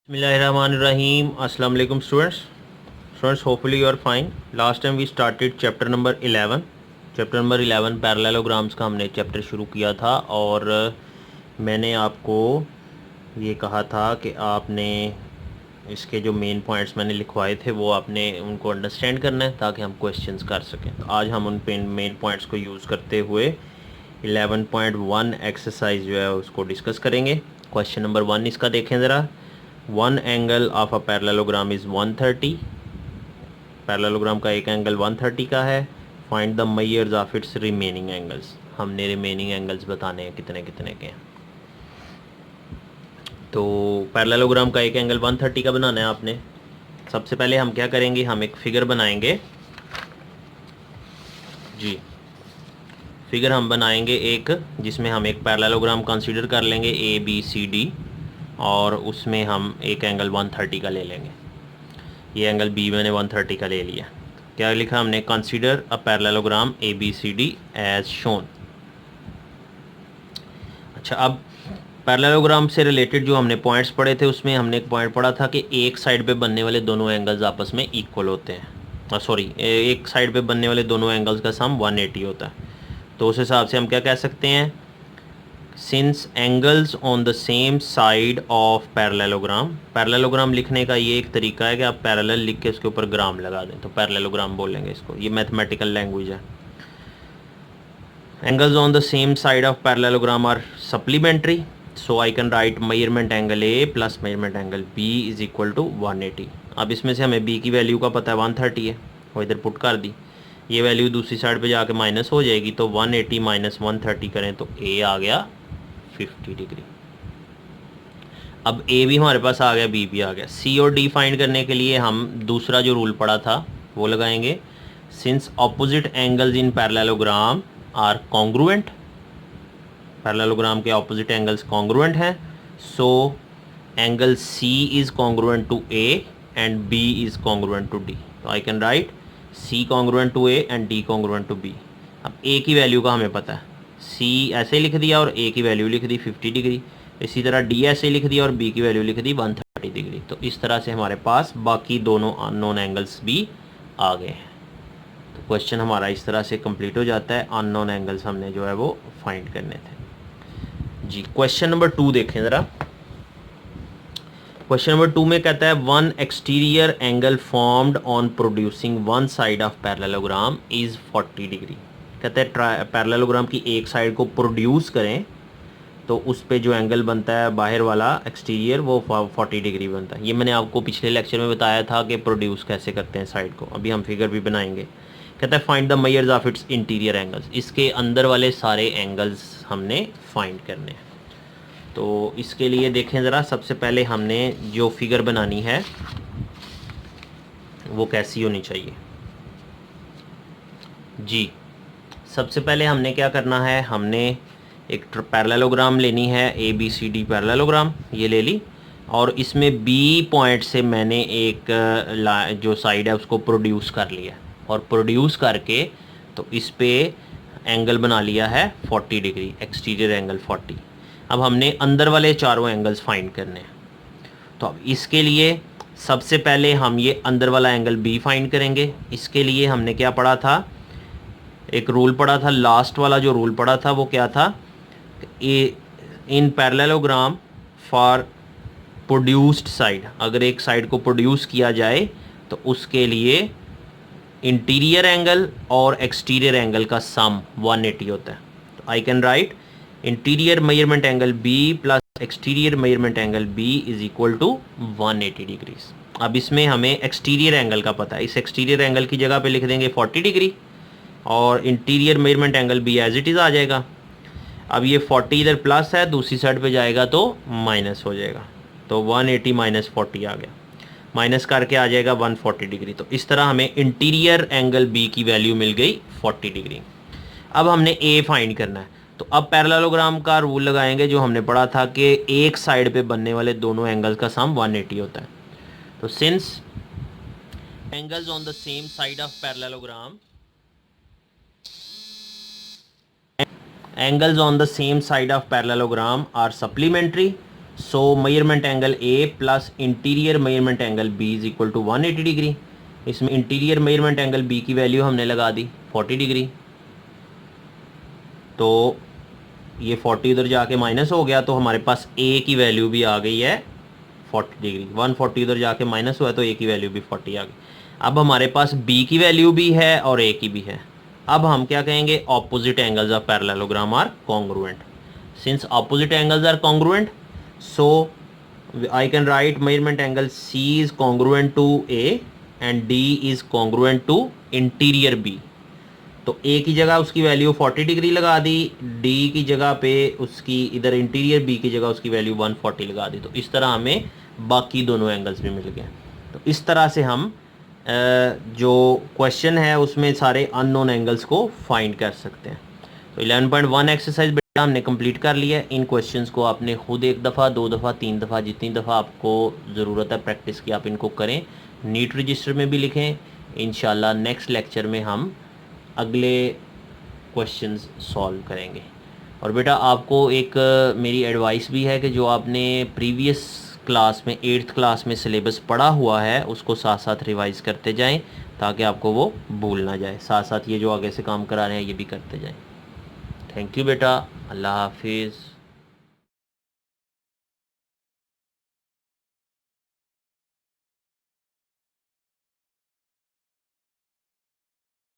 Bismillahirrahmanirrahim. Assalamu alaikum students. Students, hopefully you are fine. Last time we started chapter number 11. Chapter number 11 parallelograms का हमने chapter शुरू किया था और मैंने आपको ये कहा था कि आपने इसके जो मेन पॉइंट्स मैंने लिखवाए थे वो आपने उनको अंडरस्टैंड करना है ताकि हम क्वेश्चंस कर सकें। तो आज हम उन मेन पॉइंट्स को यूज़ करते हुए 11.1 एक्सरसाइज जो है उसको डिस्कस करेंगे। क्वेश्चन नंबर 1 इसका देखें ज़रा। One angle of a parallelogram is 130। Parallelogram का एक एंगल 130 का है। Find the measures of its remaining angles. हमने रिमेनिंग एंगल्स बताने हैं कितने कितने के हैं। तो पैरेललोग्राम का एक एंगल 130 का बनाना है आपने। सबसे पहले हम क्या करेंगे, हम एक फिगर बनाएंगे जी। फिगर हम बनाएंगे एक, जिसमें हम एक पैरेललोग्राम कंसीडर कर लेंगे ABCD और उसमें हम एक एंगल 130 का ले लेंगे। ये एंगल B मैंने 130 का ले लिया। क्या लिखा हमने, consider a parallelogram ABCD as shown. अच्छा, अब पैरेललोग्राम से रिलेटेड जो हमने पॉइंट्स पढ़े थे उसमें हमने एक पॉइंट पढ़ा था कि एक साइड पे बनने वाले दोनों एंगल्स आपस में इक्वल होते हैं। सॉरी, एक साइड पे बनने वाले दोनों एंगल्स का सम 180 होता है। तो उस हिसाब से हम क्या कह सकते हैं, since angles on the same side of parallelogram. Parallelogram लिखने का ये एक तरीका है कि आप पैरेलल लिख के उसके ऊपर ग्राम लगा दें तो पैरेललोग्राम बोलेंगे इसको। ये मैथमेटिकल लैंग्वेज है। Angles on the same side of parallelogram are supplementary, so I can write measurement angle A plus measurement angle B is equal to 180। अब इसमें से हमें B की वैल्यू का पता है 130 है, वो इधर पुट कर दी। ये वैल्यू दूसरी साइड पे जाके माइनस हो जाएगी, तो 180 माइनस 130 करें तो A आ गया 50 डिग्री। अब A भी हमारे पास आ गया, B भी आ गया। C और D फाइंड करने के लिए हम दूसरा जो रूल पढ़ा था वो लगाएंगे। Since opposite angles in parallelogram are congruent, parallelogram के ऑपोजिट एंगल्स कॉन्ग्रुएंट हैं, so angle C is congruent to A and B is congruent to D। तो I can write C congruent to A and D congruent to B। अब A की value का हमें पता है, C ऐसे लिख दिया और A की वैल्यू लिख दी 50 डिग्री। इसी तरह D ऐसे लिख दिया और B की वैल्यू लिख दी 130 डिग्री। तो इस तरह से हमारे पास बाकी दोनों अननोन एंगल्स भी आ गए हैं। तो क्वेश्चन हमारा इस तरह से कंप्लीट हो जाता है। अननोन एंगल्स हमने जो है वो फाइंड करने थे जी। क्वेश्चन नंबर 2 देखें ज़रा। क्वेश्चन नंबर 2 में कहता है one exterior angle formed on producing one side of parallelogram is 40 degree. कहता है पैरेललोग्राम की एक साइड को प्रोड्यूस करें तो उस पे जो एंगल बनता है बाहर वाला एक्सटीरियर वो 40 डिग्री बनता है। ये मैंने आपको पिछले लेक्चर में बताया था कि प्रोड्यूस कैसे करते हैं साइड को। अभी हम फिगर भी बनाएंगे। कहता है find the measures of its interior angles. इसके अंदर वाले सारे एंगल्स हमने फाइंड करने हैं। तो इसके लिए देखें ज़रा, सबसे पहले हमने जो फिगर बनानी है वो कैसी होनी चाहिए जी। सबसे पहले हमने क्या करना है, हमने एक पैरेललोग्राम लेनी है ABCD पैरेललोग्राम, ये ले ली। और इसमें B पॉइंट से मैंने एक जो साइड है उसको प्रोड्यूस कर लिया और प्रोड्यूस करके तो इस पे एंगल बना लिया है 40 डिग्री, एक्सटीरियर एंगल 40। अब हमने अंदर वाले चारों एंगल्स फाइंड करने हैं। तो अब इसके लिए सबसे पहले हम ये अंदर वाला एंगल B फाइंड करेंगे। इसके लिए हमने क्या पढ़ा था, एक रूल पढ़ा था। लास्ट वाला जो रूल पढ़ा था वो क्या था, इन पैरेललोग्राम फॉर प्रोड्यूस्ड साइड, अगर एक साइड को प्रोड्यूस किया जाए तो उसके लिए इंटीरियर एंगल और एक्सटीरियर एंगल का सम 180 होता है। तो I can write interior measurement angle B plus exterior measurement angle B is equal to 180 degrees. अब इसमें हमें एक्सटीरियर एंगल का पता है, इस एक्सटीरियर एंगल की जगह पे लिख देंगे 40 डिग्री और interior measurement angle B as it is आ जाएगा। अब ये 40 इधर प्लस है, दूसरी साइड पे जाएगा तो माइनस हो जाएगा। तो 180 माइनस 40 आ गया, माइनस करके आ जाएगा 140 डिग्री। तो इस तरह हमें इंटीरियर एंगल B की वैल्यू मिल गई 40 डिग्री। अब हमने A फाइंड करना है। तो अब पैरेललोग्राम का रूल लगाएंगे जो हमने पढ़ा था कि एक साइड पे बनने वाले दोनों एंगल्स का सम 180 होता है। तो since angles on the same side of parallelogram, angles on the same side of parallelogram are supplementary, so measurement angle A plus interior measurement angle B is equal to 180 degree. इसमें interior measurement angle B की value हमने लगा दी 40 degree, तो ये 40 उधर जाके minus हो गया, तो हमारे पास ए की वैल्यू भी आ गई है 40 डिग्री। 140 उधर जाके माइनस हुआ तो ए की वैल्यू भी 40 आ गई। अब हमारे पास बी की वैल्यू भी है और ए की भी है। अब हम क्या कहेंगे, opposite angles of parallelogram are congruent. Since opposite angles are congruent, so I can write measurement angle C is congruent to A and D is congruent to interior B। तो A की जगह उसकी वैल्यू 40 डिग्री लगा दी, D की जगह पे उसकी इधर इंटीरियर B की जगह उसकी वैल्यू 140 लगा दी। तो इस तरह हमें बाकी दोनों एंगल्स भी मिल गए। तो इस तरह से हम जो क्वेश्चन है उसमें सारे अननोन एंगल्स को फाइंड कर सकते हैं। तो 11.1 एक्सरसाइज बेटा हमने कंप्लीट कर लिया है। इन क्वेश्चंस को आपने खुद 1 दफ़ा 2 दफ़ा 3 दफ़ा जितनी दफ़ा आपको ज़रूरत है प्रैक्टिस की आप इनको करें, नीट रजिस्टर में भी लिखें। इंशाल्लाह नेक्स्ट लेक्चर में हम अगले क्वेश्चंस सॉल्व करेंगे। और बेटा आपको एक मेरी एडवाइस भी है कि जो आपने प्रीवियस क्लास में 8th क्लास में सिलेबस पढ़ा हुआ है उसको साथ साथ रिवाइज़ करते जाएं ताकि आपको वो भूल ना जाए। साथ साथ ये जो आगे से काम करा रहे हैं ये भी करते जाएं। थैंक यू बेटा, अल्लाह हाफिज़।